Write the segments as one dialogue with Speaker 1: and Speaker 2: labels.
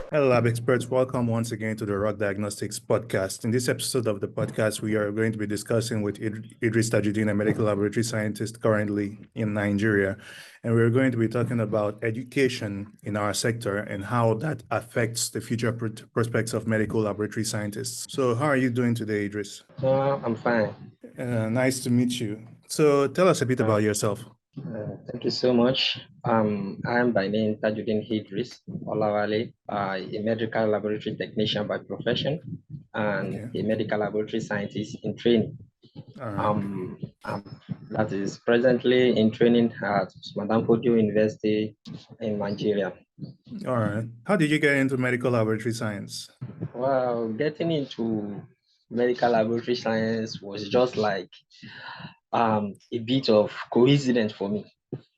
Speaker 1: Hello, lab experts. Welcome once again to the Rock Diagnostics podcast. In this episode of the podcast, we are going to be discussing with Idris Tajudeen, a medical laboratory scientist currently in Nigeria. And we're going to be talking about education in our sector and how that affects the future prospects of medical laboratory scientists. So, how are you doing today, Idris?
Speaker 2: I'm fine.
Speaker 1: Nice to meet you. So, tell us a bit
Speaker 2: Uh,
Speaker 1: about yourself.
Speaker 2: Thank you so much. I'm by name Tajudeen Idris Olawale, a medical laboratory technician by profession and
Speaker 1: Okay.
Speaker 2: a medical laboratory scientist in training.
Speaker 1: All right.
Speaker 2: Um, um, that is presently in training at Madam Fodio University in Nigeria.
Speaker 1: All right. How did you get into medical laboratory science?
Speaker 2: Well, getting into medical laboratory science was just like a bit of coincidence for me.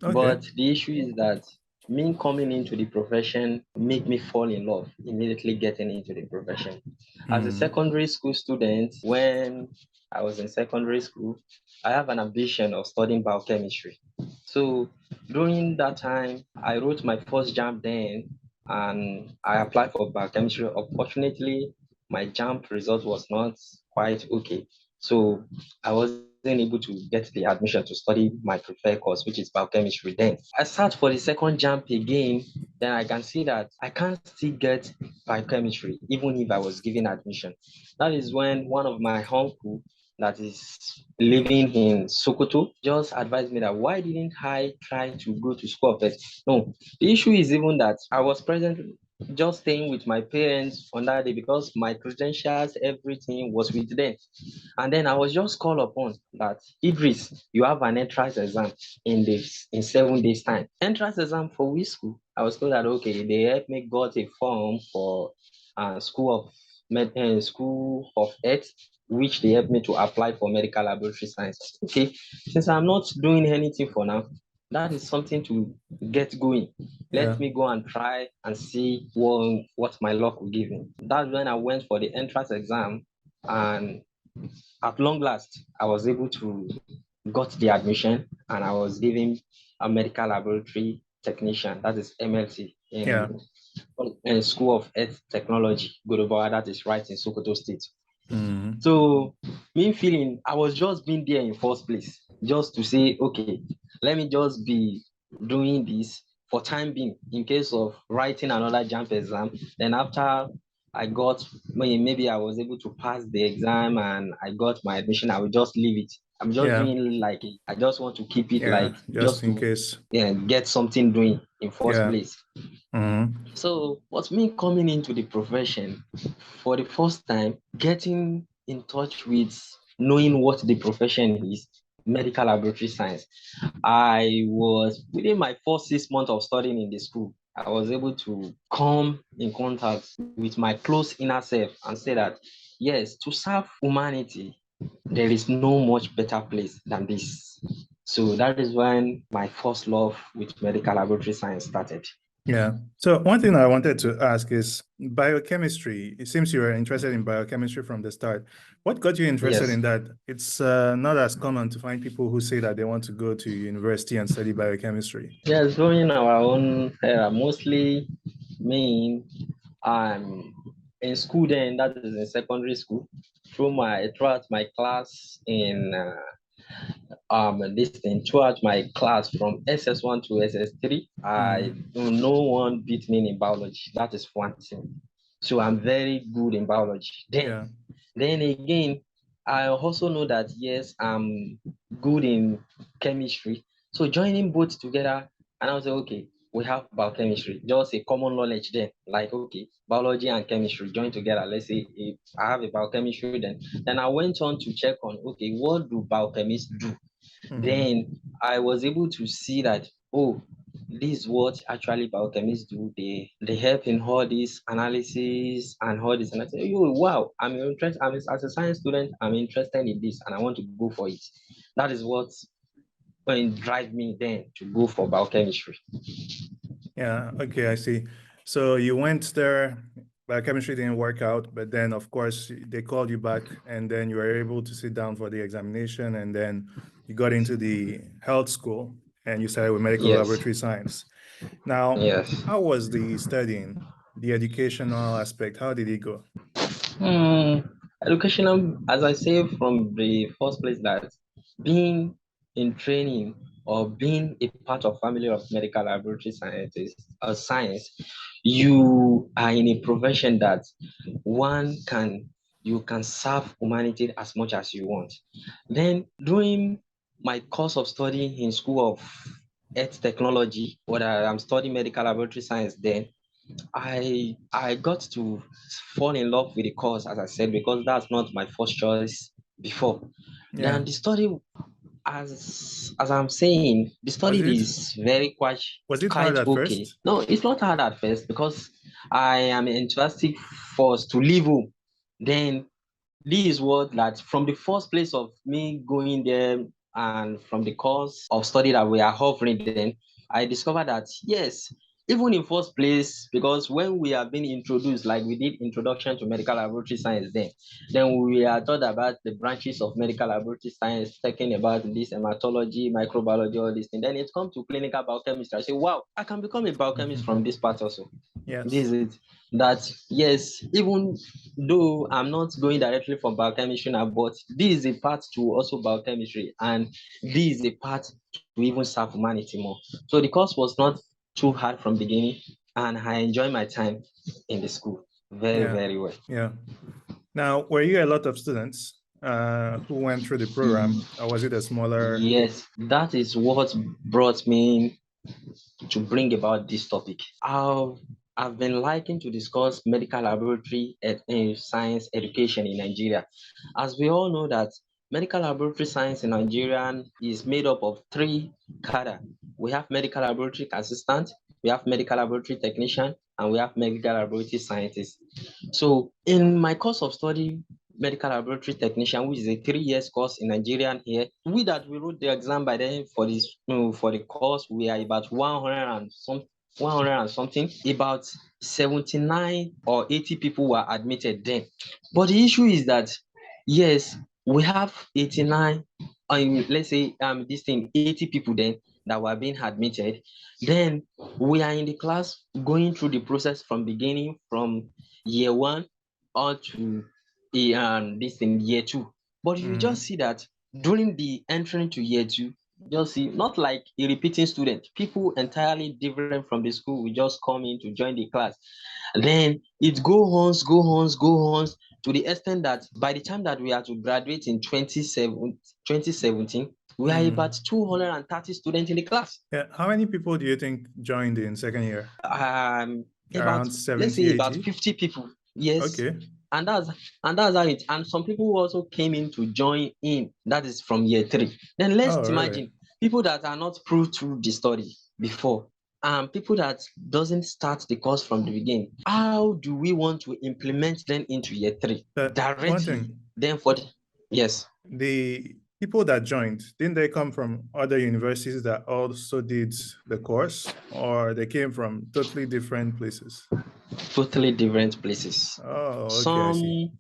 Speaker 1: Okay.
Speaker 2: But the issue is that me coming into the profession make me fall in love immediately getting into the profession. As a
Speaker 1: Mm.
Speaker 2: secondary school student, when I was in secondary school, I have an ambition of studying biochemistry. So during that time, I wrote my first jam then and I applied for biochemistry. Unfortunately, my jam result was not quite okay. So I wasn't able to get the admission to study my preferred course, which is biochemistry then. I sat for the second jump again, then I can see that I can't still get biochemistry, even if I was given admission. That is when one of my uncle that is living in Sokoto just advised me that why didn't I try to go to school of it? No, the issue is even that I was present just staying with my parents on that day because my credentials, everything was with them. And then I was just called upon that Idris, you have an entrance exam in 7 days' time. Entrance exam for which school? I was told that okay, they helped me got a form for school of Earth, which they helped me to apply for medical laboratory science. Okay, since I'm not doing anything for now, that is something to get going.
Speaker 1: Yeah.
Speaker 2: Let me go and try and see what my luck will give me. That's when I went for the entrance exam, and at long last, I was able to got the admission and I was given a medical laboratory technician, that is MLT,
Speaker 1: Yeah.
Speaker 2: in School of Earth Technology, Godobawa, that is right in Sokoto State.
Speaker 1: Mm.
Speaker 2: So, me feeling, I was just being there in first place, just to say, okay, let me just be doing this for time being in case of writing another jump exam. Then after I got, maybe I was able to pass the exam and I got my admission, I will just leave it. I'm just
Speaker 1: Yeah.
Speaker 2: doing like it. I just want to keep it
Speaker 1: Yeah.
Speaker 2: like
Speaker 1: Just
Speaker 2: just
Speaker 1: in
Speaker 2: to,
Speaker 1: case.
Speaker 2: yeah, get something doing in first
Speaker 1: Yeah.
Speaker 2: place.
Speaker 1: Mm.
Speaker 2: So, what's me coming into the profession for the first time, getting in touch with knowing what the profession is, medical laboratory science. I was within my first 6 months of studying in the school, I was able to come in contact with my close inner self and say that yes, to serve humanity, there is no much better place than this. So that is when my first love with medical laboratory science started.
Speaker 1: Yeah. So one thing I wanted to ask is biochemistry. It seems you were interested in biochemistry from the start. What got you interested
Speaker 2: Yes.
Speaker 1: in that? It's not as common to find people who say that they want to go to university and study biochemistry.
Speaker 2: Yes, during our own era, mostly me, I'm in school then, that is in secondary school, throughout my class in this thing, throughout my class from SS1 to SS3,
Speaker 1: Mm.
Speaker 2: no one beat me in biology. That is one thing. So I'm very good in biology.
Speaker 1: Yeah.
Speaker 2: Then again, I also know that yes, I'm good in chemistry. So joining both together, and I was like, okay, we have biochemistry, just a common knowledge then. Like, okay, biology and chemistry join together. Let's say if I have a biochemistry, then I went on to check on, okay, what do biochemists do?
Speaker 1: Mm.
Speaker 2: Then I was able to see that, oh, this is what actually biochemists do. They help in all this analysis and all this. And I said, oh, wow, I'm interested. As a science student, I'm interested in this and I want to go for it. That is what drive me then to go for biochemistry.
Speaker 1: Yeah. Okay, I see. So you went there, biochemistry didn't work out, but then of course they called you back and then you were able to sit down for the examination and then you got into the health school and you started with medical
Speaker 2: Yes,
Speaker 1: laboratory science. Now,
Speaker 2: yes.
Speaker 1: how was the studying? the educational aspect, how did it go?
Speaker 2: Hmm, educational, as I say from the first place, that being in training or being a part of family of medical laboratory scientists or science, you are in a profession that one can you can serve humanity as much as you want. Then during my course of study in School of Earth Technology, what I'm studying medical laboratory science then, I got to fall in love with the course, as I said, because that's not my first choice before.
Speaker 1: Yeah.
Speaker 2: Then the study, as I'm saying, the
Speaker 1: Was
Speaker 2: study
Speaker 1: it
Speaker 2: is very
Speaker 1: was it hard
Speaker 2: quite
Speaker 1: at
Speaker 2: okay.
Speaker 1: first?
Speaker 2: No, it's not hard at first because I am enthusiastic first to leave home. Then this is what that from the first place of me going there and from the course of study that we are offering, then I discovered that yes, even in first place, because when we have been introduced, like we did introduction to medical laboratory science, then we are taught about the branches of medical laboratory science, talking about this hematology, microbiology, all these things. Then it comes to clinical biochemistry. I say, wow, I can become a biochemist from this part also. This
Speaker 1: Yes.
Speaker 2: is it. That yes, even though I'm not going directly from biochemistry now, but this is a part to also biochemistry, and this is a part to even serve humanity more. So the course was not too hard from beginning, and I enjoy my time in the school very,
Speaker 1: Yeah.
Speaker 2: very well.
Speaker 1: Yeah. Now, were you a lot of students who went through the program, or was it a smaller?
Speaker 2: Yes, that is what brought me to bring about this topic. I've been liking to discuss medical laboratory science education in Nigeria. As we all know that medical laboratory science in Nigeria is made up of three cadre. We have medical laboratory assistant, we have medical laboratory technician, and we have medical laboratory scientist. So in my course of study, medical laboratory technician, which is a 3 years course in Nigerian here, we that we wrote the exam by then for this for the course, we are about 100 and something, about 79 or 80 people were admitted then. But the issue is that yes, we have 89, let's say this thing 80 people then that were being admitted. Then we are in the class going through the process from beginning, from year one on to this thing year two. But you just see that during the entering to year two, just see not like a repeating student, people entirely different from the school will just come in to join the class. Then it go on to the extent that by the time that we are to graduate in 2017, we are
Speaker 1: Mm.
Speaker 2: about 230 students in the class.
Speaker 1: Yeah. How many people do you think joined in second year?
Speaker 2: About
Speaker 1: Around
Speaker 2: let's
Speaker 1: 70,
Speaker 2: say about
Speaker 1: 80?
Speaker 2: 50 people. Yes.
Speaker 1: Okay.
Speaker 2: And that's how it. And some people also came in to join in. That is from year three. Then let's
Speaker 1: Oh, really?
Speaker 2: imagine people that are not proved through the study before, people that doesn't start the course from the beginning. How do we want to implement them into year three
Speaker 1: But one
Speaker 2: directly?
Speaker 1: thing,
Speaker 2: Then for the yes.
Speaker 1: the people that joined, didn't they come from other universities that also did the course, or they came from totally different places?
Speaker 2: Totally different places.
Speaker 1: Oh, okay, I see.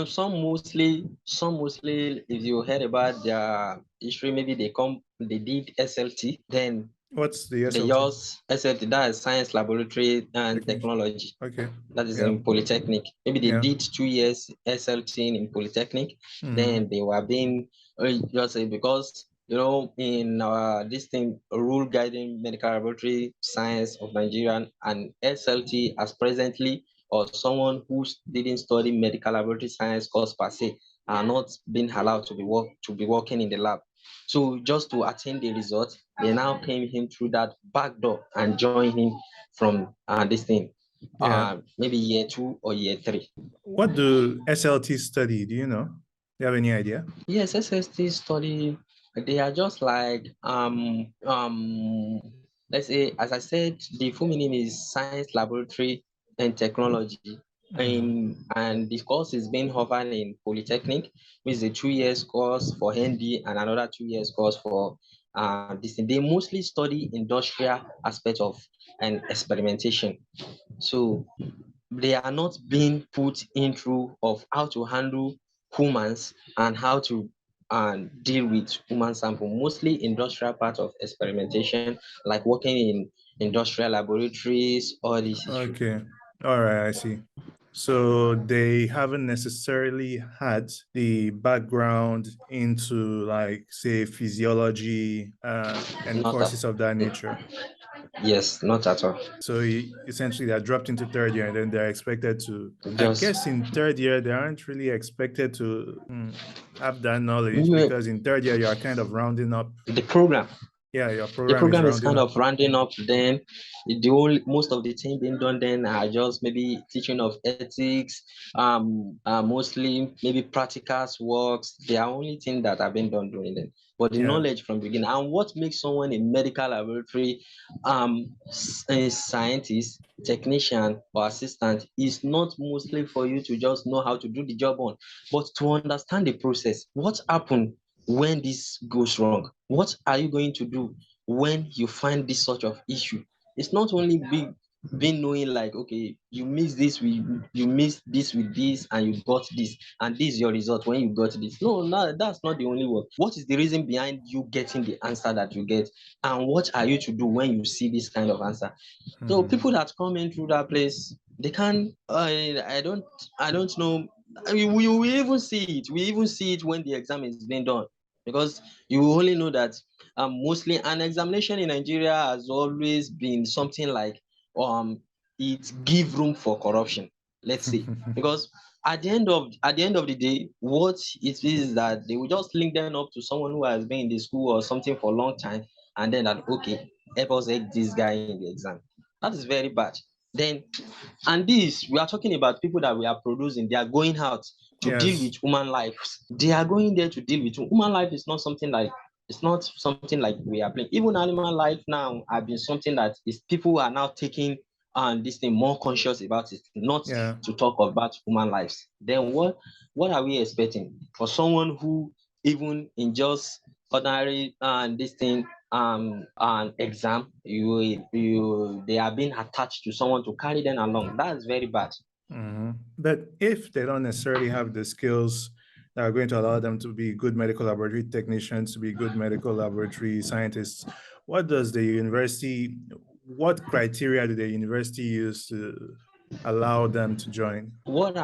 Speaker 2: Some mostly, if you heard about their history, maybe they did SLT, then
Speaker 1: What's the
Speaker 2: they
Speaker 1: SLT?
Speaker 2: use SLT, that is Science Laboratory and
Speaker 1: Technician.
Speaker 2: Technology.
Speaker 1: Okay.
Speaker 2: That is
Speaker 1: Yeah.
Speaker 2: in Polytechnic. Maybe they
Speaker 1: Yeah.
Speaker 2: did 2 years SLT in Polytechnic,
Speaker 1: Mm.
Speaker 2: then they were being just say because in this thing rule guiding medical laboratory science of Nigeria, and SLT as presently or someone who didn't study medical laboratory science course per se are not being allowed to be working in the lab. So just to attain the result, they now came in through that back door and joined him from this thing,
Speaker 1: Yeah.
Speaker 2: maybe year two or year three.
Speaker 1: What do SLT study? Do you know? Do you have any idea?
Speaker 2: Yes, SST study, they are just like let's say, as I said, the full meaning is Science Laboratory and Technology.
Speaker 1: Mm.
Speaker 2: And the course is being offered in Polytechnic, which is a 2 years course for ND and another 2 years course for this thing. They mostly study industrial aspect of and experimentation. So they are not being put into of how to handle humans and how to deal with human sample, mostly industrial part of experimentation, like working in industrial laboratories, all this issue.
Speaker 1: Okay. All right, I see. So they haven't necessarily had the background into, like, say, physiology and
Speaker 2: Not at
Speaker 1: courses of that nature.
Speaker 2: Yes, not at all.
Speaker 1: So essentially, they're dropped into third year, and then they're expected to. I
Speaker 2: Just
Speaker 1: guess in third year, they aren't really expected to have that knowledge,
Speaker 2: you-
Speaker 1: because in third year, you are kind of rounding up.
Speaker 2: the program.
Speaker 1: Yeah, your
Speaker 2: The
Speaker 1: program is
Speaker 2: program is
Speaker 1: rounding
Speaker 2: kind
Speaker 1: up.
Speaker 2: of rounding up. Then the only most of the thing being done then are just maybe teaching of ethics, mostly maybe practicals works. They are only things that have been done during them. But the
Speaker 1: Yeah.
Speaker 2: knowledge from beginning and what makes someone a medical laboratory a scientist, technician, or assistant is not mostly for you to just know how to do the job on, but to understand the process. What happened when this goes wrong? What are you going to do when you find this sort of issue? It's not only being knowing like, okay, you missed this with this and you got this and this is your result when you got this. No, that's not the only work. What is the reason behind you getting the answer that you get, and what are you to do when you see this kind of answer? So people that come in through that place, they can I don't know. I mean, we even see it. We even see it when the exam is being done, because you only know that mostly an examination in Nigeria has always been something like um it give room for corruption, let's say, because at the end of the day, what it is that they will just link them up to someone who has been in the school or something for a long time, and then that, okay, help us help this guy in the exam. That is very bad. Then, and this, we are talking about people that we are producing. They are going out to deal
Speaker 1: Yes.
Speaker 2: with human lives. They are going there to deal with human life. Is not something like it's not something like we are playing. Even animal life now have been something that is people are now taking and this thing more conscious about it, not
Speaker 1: Yeah.
Speaker 2: to talk about human lives. Then what are we expecting for someone who even in just ordinary and this thing an exam, you they are being attached to someone to carry them along? That's very bad.
Speaker 1: But if they don't necessarily have the skills that are going to allow them to be good medical laboratory technicians, to be good medical laboratory scientists, what does the university, what criteria do the university use to allow them to join?
Speaker 2: What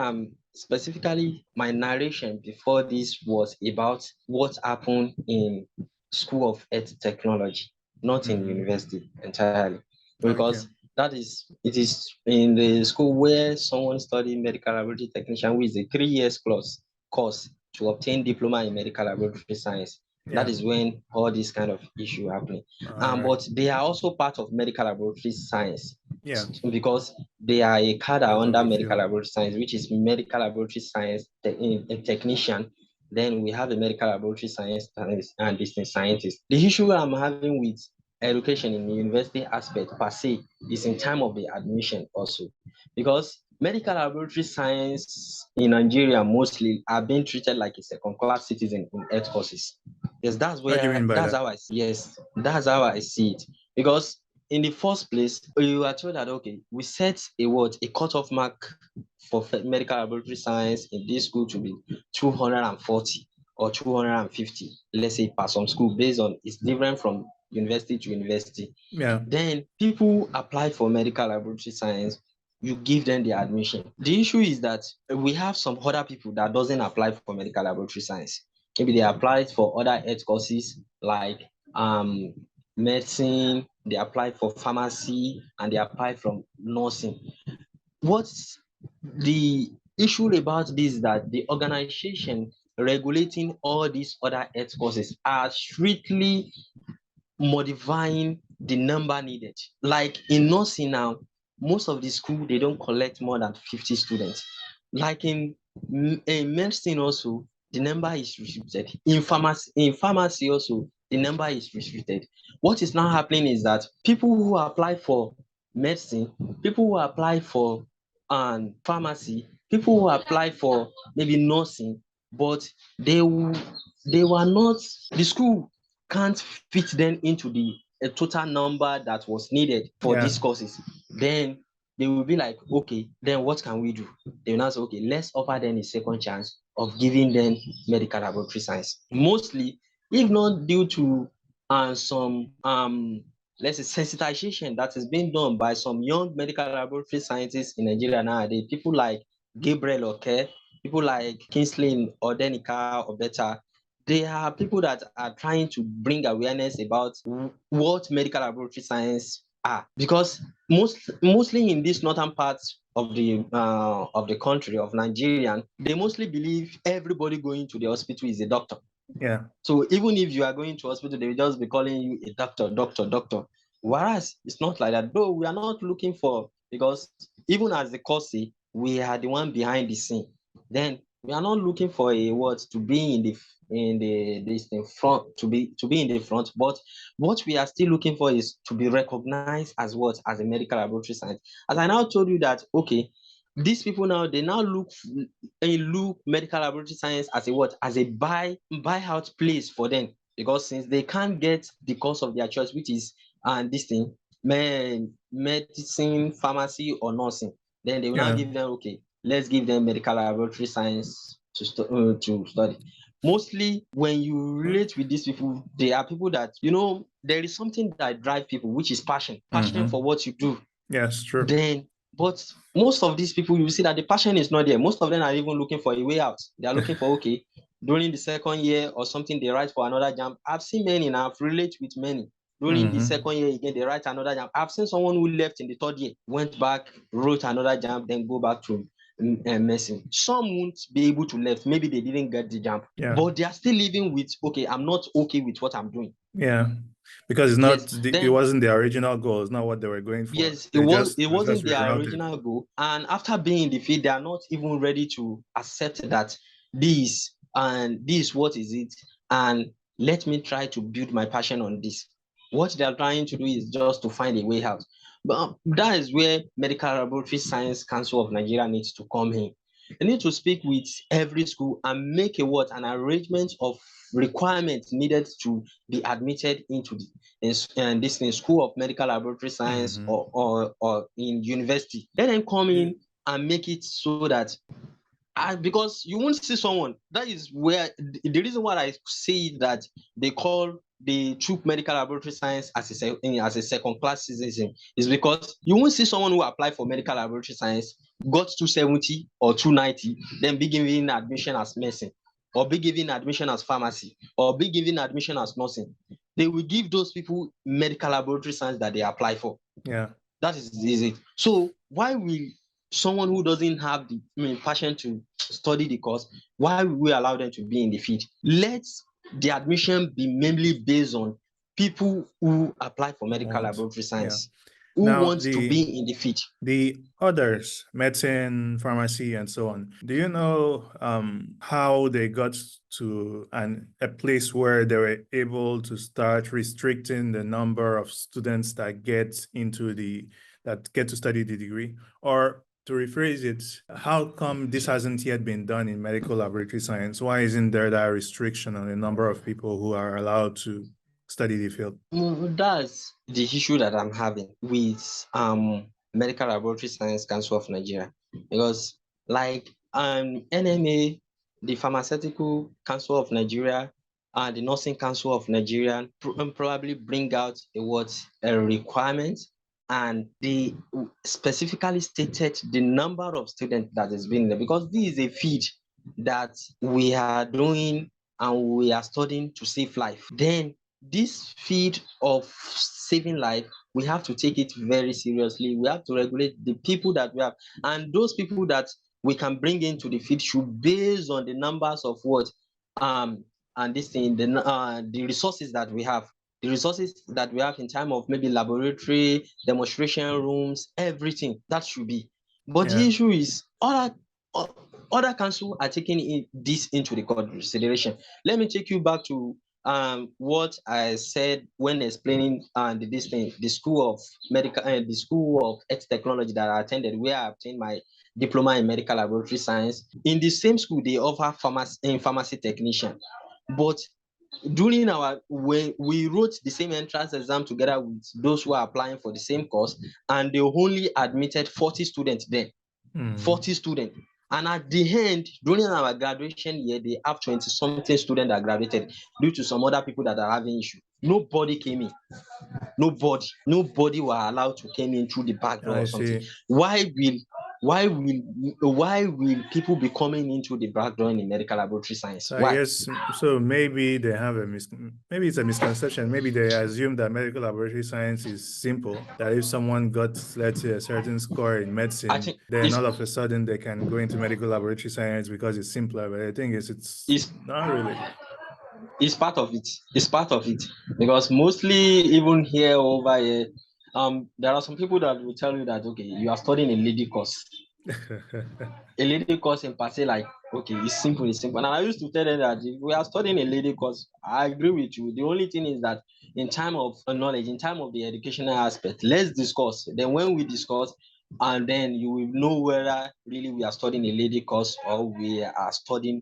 Speaker 2: specifically my narration before this was about what happened in School of Earth Technology, not in university entirely,
Speaker 1: Okay.
Speaker 2: because it is in the school where someone studying medical laboratory technician, who is a 3 years course to obtain diploma in medical laboratory science. That
Speaker 1: Yeah.
Speaker 2: is when all this kind of issue happening.
Speaker 1: All right.
Speaker 2: But they are also part of medical laboratory science,
Speaker 1: Yeah.
Speaker 2: because they are a cadre
Speaker 1: Part of
Speaker 2: under
Speaker 1: the
Speaker 2: medical
Speaker 1: field.
Speaker 2: laboratory science, which is medical laboratory science a technician. Then we have a medical laboratory science and distant scientist. The issue I'm having with education in the university aspect per se is in time of the admission also, because medical laboratory science in Nigeria mostly are being treated like a second class citizen in health courses. Yes,
Speaker 1: What do you mean by
Speaker 2: that's
Speaker 1: that?
Speaker 2: how I see. Yes, that's how I see it. Because in the first place, you are told that, okay, we set a cutoff mark for medical laboratory science in this school to be 240 or 250, let's say, per some school, based on it's different from university to university.
Speaker 1: Yeah.
Speaker 2: Then people apply for medical laboratory science, you give them the admission. The issue is that we have some other people that doesn't apply for medical laboratory science. Maybe they applied for other health courses like um medicine, they apply for pharmacy, and they apply from nursing. What's the issue about this is that the organization regulating all these other health courses are strictly modifying the number needed. Like in nursing now, most of the school they don't collect more than 50 students. Like in medicine also, the number is restricted. In pharmacy also, the number is restricted. What is now happening is that people who apply for medicine, people who apply for pharmacy, people who apply for maybe nursing, but they they were not, the school can't fit them into the total number that was needed for
Speaker 1: Yeah.
Speaker 2: these courses. Then they will be like, okay, then what can we do? They will now say, okay, let's offer them a second chance of giving them medical laboratory science. Mostly, if not due to some let's say, sensitization that is being done by some young medical laboratory scientists in Nigeria nowadays. People like Gabriel Oke, people like Kingsley Odenika or better. They are people that are trying to bring awareness about what medical laboratory science are, because mostly in these northern parts of the country of Nigerian, they mostly believe everybody going to the hospital is a doctor.
Speaker 1: Yeah.
Speaker 2: So even if you are going to hospital, they will just be calling you a doctor, doctor, doctor. Whereas it's not like that. Though we are not looking for, because even as the course say, we are the one behind the scene. Then we are not looking for a what to be in front, to be in the front. But what we are still looking for is to be recognized as what, as a medical laboratory science. As I now told you that, okay, these people now, they now look medical laboratory science as a what, as a buyout place for them, because since they can't get the course of their choice, which is this thing, medicine, pharmacy, or nursing, then they will now
Speaker 1: Yeah.
Speaker 2: give them, okay, let's give them medical laboratory science to study. Mostly when you relate with these people, they are people that, there is something that drive people, which is passion for what you do.
Speaker 1: Yes, true.
Speaker 2: Then, but most of these people, you see that the passion is not there. Most of them are even looking for a way out. They are looking for, okay, during the second year or something, they write for another jam. I've seen many, and I've related with many. During the second year again, they write another jam. I've seen someone who left in the third year, went back, wrote another jam, then go back to medicine. Some won't be able to left. Maybe they didn't get the jam,
Speaker 1: Yeah.
Speaker 2: but they are still living with, okay, I'm not okay with what I'm doing.
Speaker 1: Yeah. Because it's
Speaker 2: Yes.
Speaker 1: not it
Speaker 2: Then,
Speaker 1: wasn't their original goal. It's not what they were going for.
Speaker 2: yes,
Speaker 1: It
Speaker 2: it
Speaker 1: was just
Speaker 2: wasn't their
Speaker 1: rerouted.
Speaker 2: original goal. And after being in the field, they are not even ready to accept that this what is it, and let me try to build my passion on this. What they are trying to do is just to find a way out. But that is where Medical Laboratory Science Council of Nigeria needs to come in. They need to speak with every school and make an arrangement of requirements needed to be admitted into this in School of Medical Laboratory Science, or in university. Let them come in and make it so that, because you won't see someone. That is where the reason why I say that they took medical laboratory science as a second class citizen is because you won't see someone who applied for medical laboratory science, got 270 or 290, then be given admission as medicine, or be given admission as pharmacy, or be given admission as nursing. They will give those people medical laboratory science that they apply for.
Speaker 1: Yeah.
Speaker 2: That is it. So why will someone who doesn't have the passion to study the course, why will we allow them to be in the field? Let the admission be mainly based on people who apply for medical laboratory science, who
Speaker 1: Now
Speaker 2: wants to be in the field.
Speaker 1: the others, medicine, pharmacy, and so on. Do you know how they got to a place where they were able to start restricting the number of students that get to study the degree? Or to rephrase it, how come this hasn't yet been done in medical laboratory science? Why isn't there that restriction on the number of people who are allowed to study the field?
Speaker 2: That's the issue that I'm having with Medical Laboratory Science Council of Nigeria, because like NMA, the Pharmaceutical Council of Nigeria, and the Nursing Council of Nigeria probably bring out a requirement, and they specifically stated the number of students that is being there, because this is a field that we are doing and we are studying to save life. Then this field of saving life, we have to take it very seriously. We have to regulate the people that we have, and those people that we can bring into the field should based on the numbers of and this thing, the resources that we have. The resources that we have in time of maybe laboratory, demonstration rooms, everything that should be. But the issue is other councils are taking this into the consideration. Let me take you back to what I said when explaining the school of the school of health technology that I attended, where I obtained my diploma in medical laboratory science. In the same school, they offer pharmacy technician, but when we wrote the same entrance exam together with those who are applying for the same course, and they only admitted 40 students then. 40 students. And at the end, during our graduation year, they have 20 something students that graduated due to some other people that are having issue. nobody came in. Nobody were allowed to come in through the back door
Speaker 1: I
Speaker 2: or something.
Speaker 1: see.
Speaker 2: Why will people be coming into the back door in medical laboratory science?
Speaker 1: So I
Speaker 2: Why?
Speaker 1: guess so. Maybe they have maybe it's a misconception. Maybe they assume that medical laboratory science is simple. That if someone got, let's say, a certain score in
Speaker 2: I
Speaker 1: medicine,
Speaker 2: think
Speaker 1: then all of a sudden they can go into medical laboratory science because it's simpler. But I think it's
Speaker 2: it's
Speaker 1: not really.
Speaker 2: it's part of it. It's part of it because mostly even here over here, there are some people that will tell you that okay, you are studying a lady course. A lady course in per se, like okay, it's simple, and I used to tell them that if we are studying a lady course, I agree with you. The only thing is that in time of knowledge, in time of the educational aspect, let's discuss. Then when we discuss, and then you will know whether really we are studying a lady course or we are studying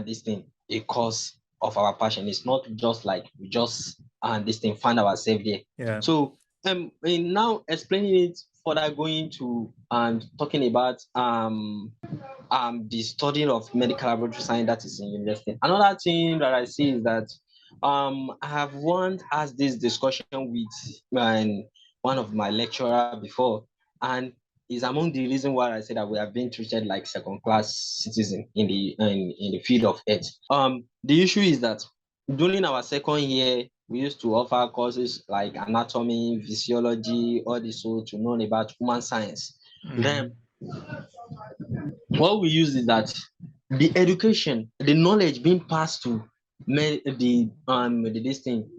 Speaker 2: this thing a course of our passion. It's not just like we just this thing find ourselves there.
Speaker 1: Yeah.
Speaker 2: So in now explaining it further, going to and talking about the studying of medical laboratory science that is in university. Another thing that I see is that I have once asked this discussion with one of my lecturer before, and is among the reason why I say that we have been treated like second class citizen in the field of health. The issue is that during our second year, we used to offer courses like anatomy, physiology, all this, so to know about human science. Then what we use is that the education, the knowledge being passed to this thing,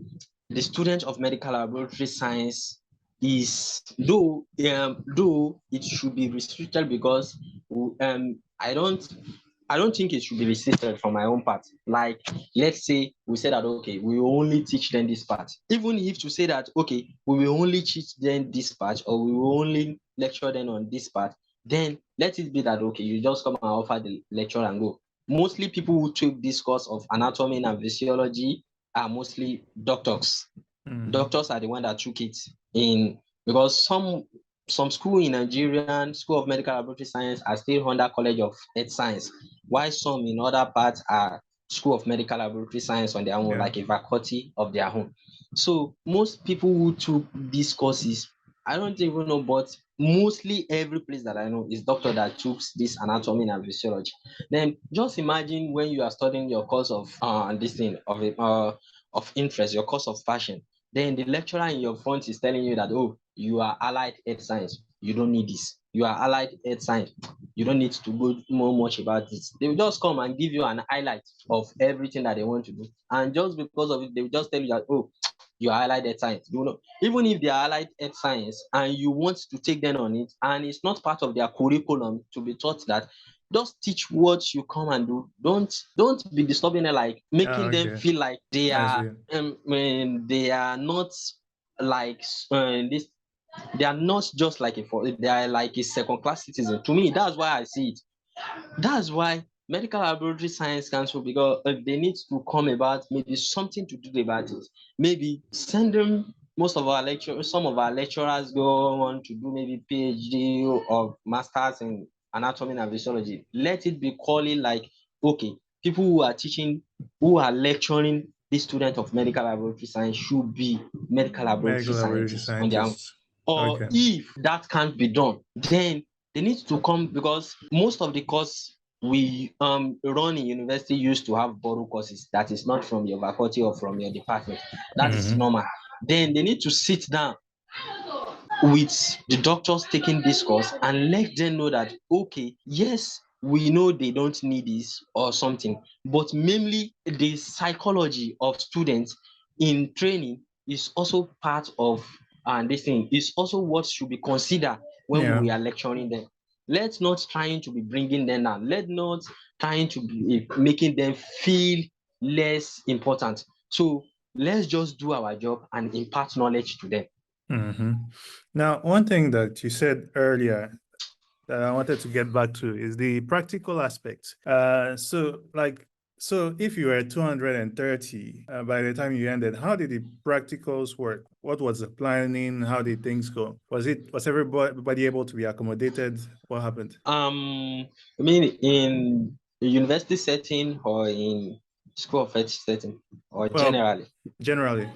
Speaker 2: the student of medical laboratory science is though it should be restricted because I don't think it should be restricted from my own part. Like, let's say we say that okay, we will only teach them this part. Even if to say that okay, we will only teach them this part or we will only lecture them on this part, then let it be that okay, you just come and offer the lecture and go. Mostly people who took this course of anatomy and physiology are mostly doctors. Doctors are the one that took it in because some school in Nigerian School of Medical Laboratory Science are still under College of Health Science, while some in other parts are School of Medical Laboratory Science on their own, like a faculty of their own. So most people who took these courses, I don't even know, but mostly every place that I know is doctor that took this anatomy and physiology. Then just imagine when you are studying your course of this thing of interest, your course of passion. Then the lecturer in your front is telling you that, oh, you are allied health science. You don't need this. You are allied health science. You don't need to go more much about this. They will just come and give you an highlight of everything that they want to do. And just because of it, they will just tell you that, oh, you are allied health science. You know, even if they are allied health science and you want to take them on it, and it's not part of their curriculum to be taught that, just teach what you come and do. Don't be disturbing them, like making them
Speaker 1: Okay.
Speaker 2: feel like they
Speaker 1: I
Speaker 2: are
Speaker 1: see.
Speaker 2: they are not like this. They are not just like they are like a second class citizen. To me, that's why I see it. That's why medical laboratory science council, because they need to come about maybe something to do about it. Maybe send them most of our lecturers, some of our lecturers go on to do maybe PhD or masters in anatomy and physiology. Let it be calling like, okay, people who are teaching, who are lecturing the student of medical laboratory science should be medical laboratory
Speaker 1: Medical laboratory
Speaker 2: scientists on their own.
Speaker 1: scientists.
Speaker 2: Or
Speaker 1: Okay.
Speaker 2: if that can't be done, then they need to come, because most of the course we run in university used to have borrow courses that is not from your faculty or from your department. That is normal. Then they need to sit down with the doctors taking this course and let them know that okay, yes, we know they don't need this or something, but mainly the psychology of students in training is also part of, and this thing is also what should be considered when
Speaker 1: Yeah.
Speaker 2: we are lecturing them. Let's not trying to be bringing them down. Let's not trying to be making them feel less important. So let's just do our job and impart knowledge to them.
Speaker 1: Now, one thing that you said earlier that I wanted to get back to is the practical aspect. So if you were 230 by the time you ended, how did the practicals work? What was the planning? How did things go? Was everybody able to be accommodated? What happened?
Speaker 2: I mean, in a university setting or in School of Health setting or
Speaker 1: Well,
Speaker 2: generally?
Speaker 1: generally.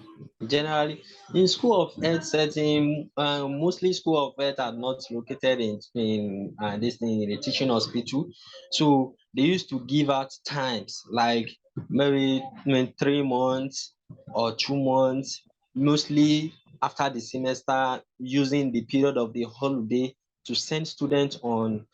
Speaker 2: Generally, in school of health setting, mostly school of health are not located in this thing in a teaching hospital. So they used to give out times like maybe 3 months or 2 months, mostly after the semester, using the period of the holiday to send students on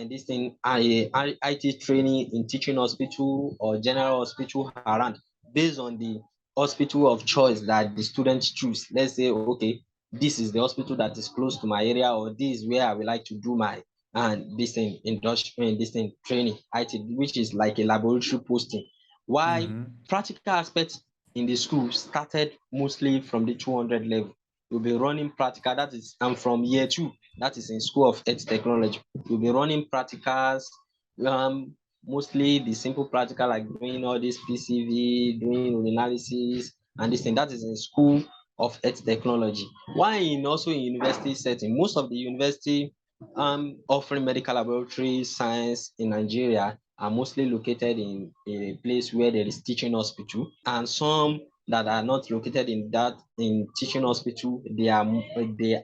Speaker 2: this thing IT training in teaching hospital or general hospital around based on the hospital of choice that the students choose. Let's say, okay, this is the hospital that is close to my area, or this is where I would like to do my and this thing industrial this thing training IT, which is like a laboratory posting. Why
Speaker 1: Mm-hmm.
Speaker 2: practical aspects in the school started mostly from the 200 level. We'll be running practical, that is, and from year two, that is in School of Health Technology. We'll be running practicals, mostly the simple practical like doing all this PCV, doing analysis, and this thing that is in School of Health Technology. Why in also in university setting, most of the university offering medical laboratory science in Nigeria are mostly located in a place where there is teaching hospital, and some that are not located in that in teaching hospital, they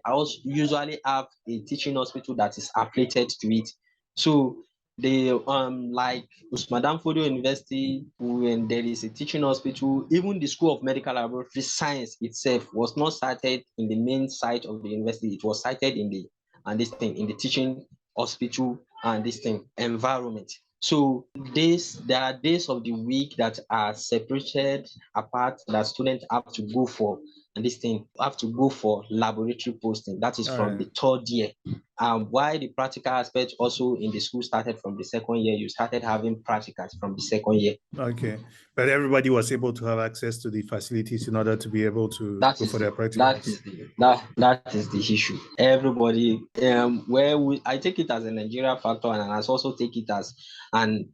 Speaker 2: also usually have a teaching hospital that is affiliated to it. So they like Usman Danfodio University, when there is a teaching hospital, even the School of Medical Laboratory Science itself was not cited in the main site of the university. It was cited in the and this thing in the teaching hospital and this thing environment. So there are days of the week that are separated apart that students have to go for, and this thing have to go for laboratory posting. That is
Speaker 1: All
Speaker 2: from
Speaker 1: right.
Speaker 2: the third year. Why the practical aspect also in the school started from the second year, you started having practicals from the second year.
Speaker 1: Okay. But everybody was able to have access to the facilities in order to be able to
Speaker 2: That
Speaker 1: go for
Speaker 2: is
Speaker 1: their
Speaker 2: that
Speaker 1: practicals.
Speaker 2: is the that is the issue. Everybody, I take it as a Nigeria factor, and I also take it as an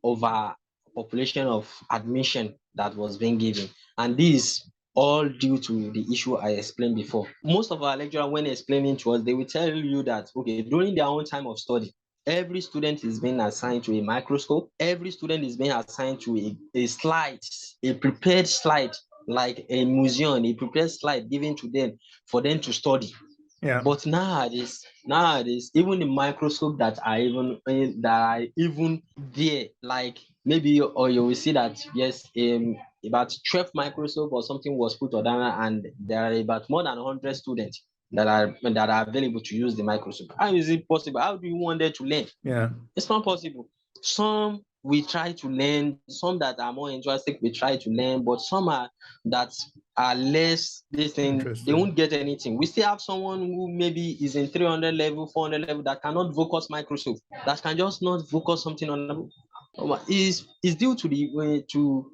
Speaker 2: over population of admission that was being given, and this all due to the issue I explained before. Most of our lecturers, when explaining to us, they will tell you that okay, during their own time of study, every student is being assigned to a microscope. Every student is being assigned to a slide, a prepared slide, like a museum, a prepared slide given to them for them to study.
Speaker 1: Yeah.
Speaker 2: But nowadays, even the microscope that are even there, like maybe or you will see that yes, about 12 microscope or something was put on that, and there are about more than 100 students that are available to use the microscope. How is it possible? How do you want them to learn?
Speaker 1: Yeah.
Speaker 2: It's not possible. Some we try to learn, some that are more enthusiastic we try to learn, but some are that are less this thing, they
Speaker 1: Interested.
Speaker 2: won't get anything. We still have someone who maybe is in 300 level, 400 level that cannot focus Microsoft, that can just not focus something on is due to the way to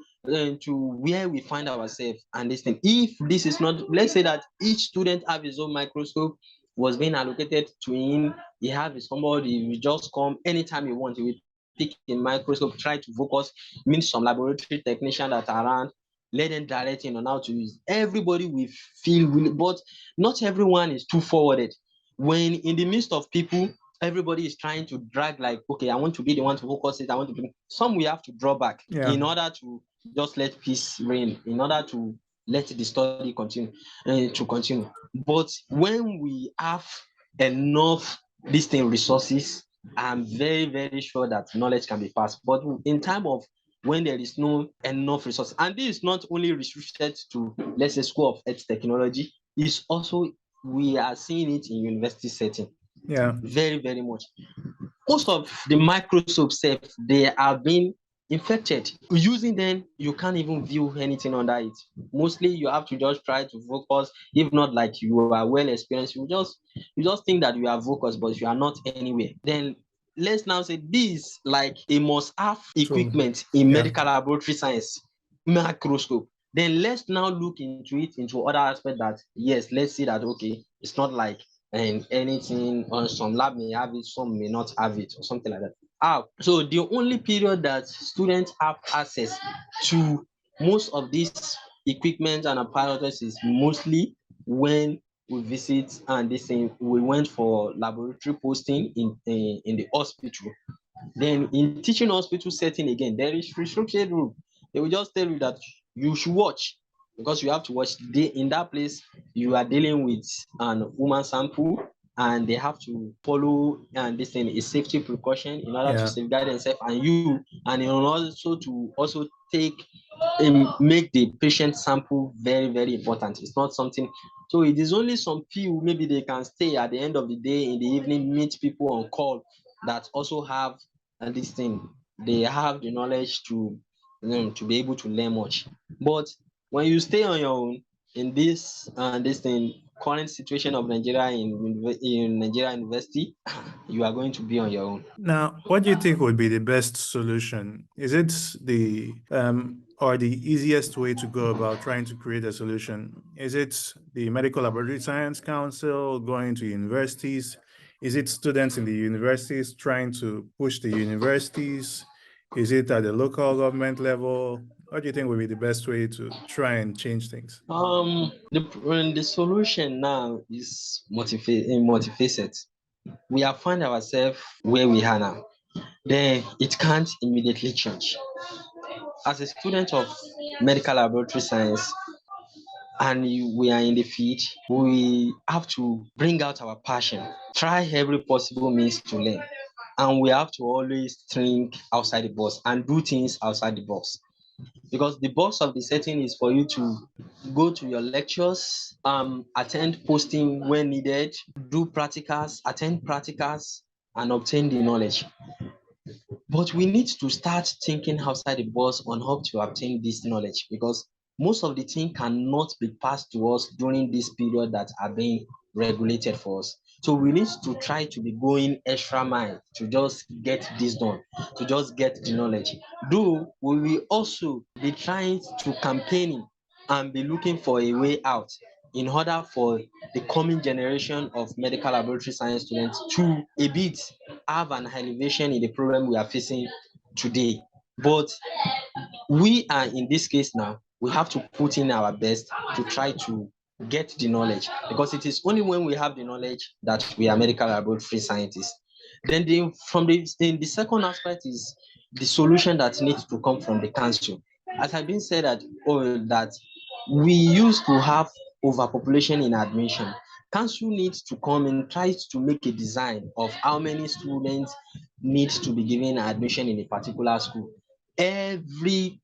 Speaker 2: where we find ourselves and this thing. If this is not, let's say that each student have his own microscope was being allocated to him, he have somebody will just come anytime he wants, he will pick a microscope, try to focus, meet some laboratory technician that are around, let them direct him on how to use. Everybody will feel really, but not everyone is too forwarded. When in the midst of people, everybody is trying to drag like, okay, I want to be the one to focus it. I want to be. Some we have to draw back
Speaker 1: Yeah.
Speaker 2: in order to just let peace reign, in order to let the study continue. But when we have enough this thing resources, I'm very, very sure that knowledge can be passed. But in time of when there is no enough resources, and this is not only restricted to, let's say, School of Health Technology, it's also we are seeing it in university setting
Speaker 1: Yeah.
Speaker 2: very, very much. Most of the microscopes they have been infected. Using them, you can't even view anything under it. Mostly you have to just try to focus. If not, like you are well experienced, you just think that you are focused, but you are not anywhere. Then let's now say this like a must have
Speaker 1: So
Speaker 2: equipment in
Speaker 1: yeah.
Speaker 2: medical laboratory science, microscope. Then let's now look into it into other aspects that yes, let's see that okay, it's not like and anything on some lab may have it, some may not have it, or something like that. So the only period that students have access to most of these equipment and apparatus is mostly when we visit and this thing we went for laboratory posting in the hospital. Then in teaching hospital setting again, there is restricted room. They will just tell you that you should watch, because you have to watch. In that place, you are dealing with an human sample, and they have to follow and this thing is safety precaution in order to
Speaker 1: Yeah.
Speaker 2: safeguard themselves and you, and in order also to also take make the patient sample very very important. It's not something. So it is only some few, maybe they can stay at the end of the day in the evening, meet people on call that also have this thing. They have the knowledge to to be able to learn much. But when you stay on your own in this thing current situation of Nigeria in Nigeria university, you are going to be on your own.
Speaker 1: Now, what do you think would be the best solution? Is it the or the easiest way to go about trying to create a solution? Is it the Medical Laboratory Science Council going to universities? Is it students in the universities trying to push the universities? Is it at the local government level? What do you think would be the best way to try and change things?
Speaker 2: The solution now is multifaceted. We have found ourselves where we are now. Then it can't immediately change. As a student of medical laboratory science, and we are in the field, we have to bring out our passion, try every possible means to learn, and we have to always think outside the box and do things outside the box, because the box of the setting is for you to go to your lectures, attend posting when needed, do practicals, attend practicals, and obtain the knowledge. But we need to start thinking outside the box on how to obtain this knowledge, because most of the thing cannot be passed to us during this period that are being regulated for us. So we need to try to be going extra mile to just get this done, to just get the knowledge. Though we will also be trying to campaigning and be looking for a way out in order for the coming generation of medical laboratory science students to a bit have an elevation in the problem we are facing today. But we are in this case now, we have to put in our best to try to get the knowledge, because it is only when we have the knowledge that we are medical laboratory scientists. Then the second aspect is the solution that needs to come from the council. As I've been said that we used to have overpopulation in admission. Council needs to come and try to make a design of how many students need to be given admission in a particular school. Every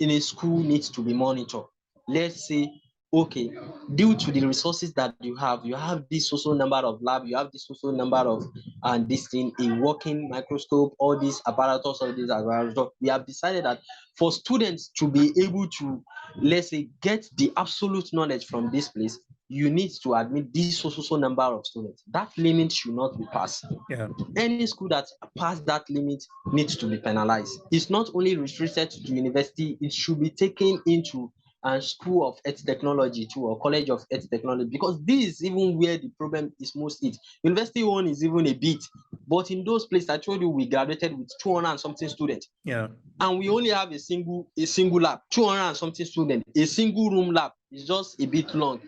Speaker 2: in a school needs to be monitored. Let's say, okay, due to the resources that you have this social number of lab, you have this social number of and this thing, a working microscope, all these apparatus, all these apparatus. We have decided that for students to be able to, let's say, get the absolute knowledge from this place, you need to admit this so number of students. That limit should not be passed.
Speaker 1: Yeah.
Speaker 2: Any school that pass that limit needs to be penalized. It's not only restricted to the university, it should be taken into a school of earth technology too, or college of earth technology, because this is even where the problem is most it. University one is even a bit, but in those places I told you, we graduated with 200 and something students.
Speaker 1: Yeah.
Speaker 2: And we only have a single lab, 200 and something students, a single room lab is just a bit long.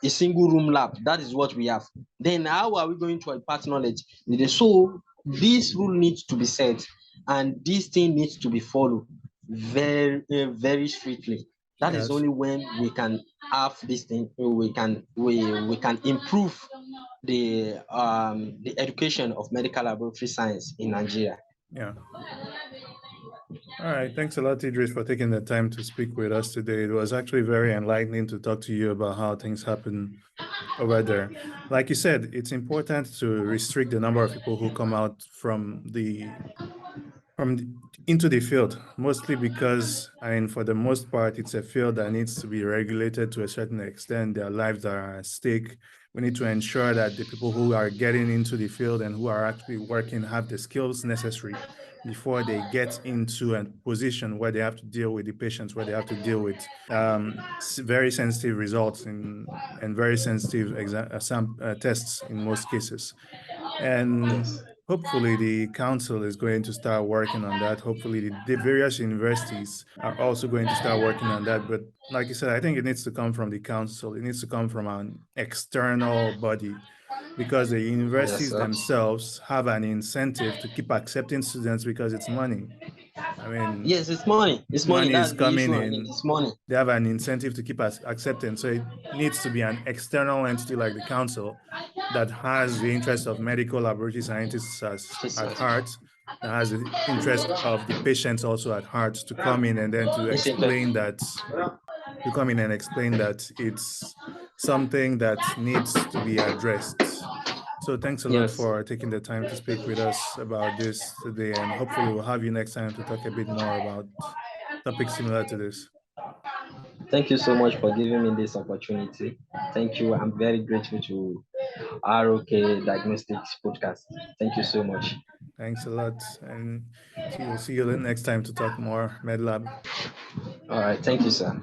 Speaker 2: A single room lab, that is what we have. Then how are we going to impart knowledge? So this rule needs to be set, and this thing needs to be followed very strictly. That is
Speaker 1: Yes.
Speaker 2: only when we can have this thing, we can improve the education of medical laboratory science in Nigeria.
Speaker 1: Yeah. All right. Thanks a lot, Idris, for taking the time to speak with us today. It was actually very enlightening to talk to you about how things happen over there. Like you said, it's important to restrict the number of people who come out into the field, mostly because, I mean, for the most part, it's a field that needs to be regulated to a certain extent. Their lives are at stake. We need to ensure that the people who are getting into the field and who are actually working have the skills necessary before they get into a position where they have to deal with the patients, where they have to deal with very sensitive results and very sensitive tests in most cases. And hopefully the council is going to start working on that. Hopefully the various universities are also going to start working on that. But like you said, I think it needs to come from the council. It needs to come from an external body because the universities
Speaker 2: sir.
Speaker 1: themselves have an incentive to keep accepting students because it's money. I mean,
Speaker 2: Yes, it's money. It's money.
Speaker 1: money is
Speaker 2: That's the
Speaker 1: coming
Speaker 2: issue. I mean,
Speaker 1: in.
Speaker 2: it's money.
Speaker 1: They have an incentive to keep accepting. So it needs to be an external entity like the council that has the interest of medical laboratory scientists at heart, that has the interest of the patients also at heart, to come in and then to explain that, it's something that needs to be addressed. So thanks a lot
Speaker 2: Yes.
Speaker 1: for taking the time to speak with us about this today, and hopefully we'll have you next time to talk a bit more about topics similar to this.
Speaker 2: Thank you so much for giving me this opportunity. Thank you. I'm very grateful to ROK Diagnostics podcast. Thank you so much.
Speaker 1: Thanks a lot, and we'll see you the next time to talk more MedLab.
Speaker 2: All right. Thank you, sir.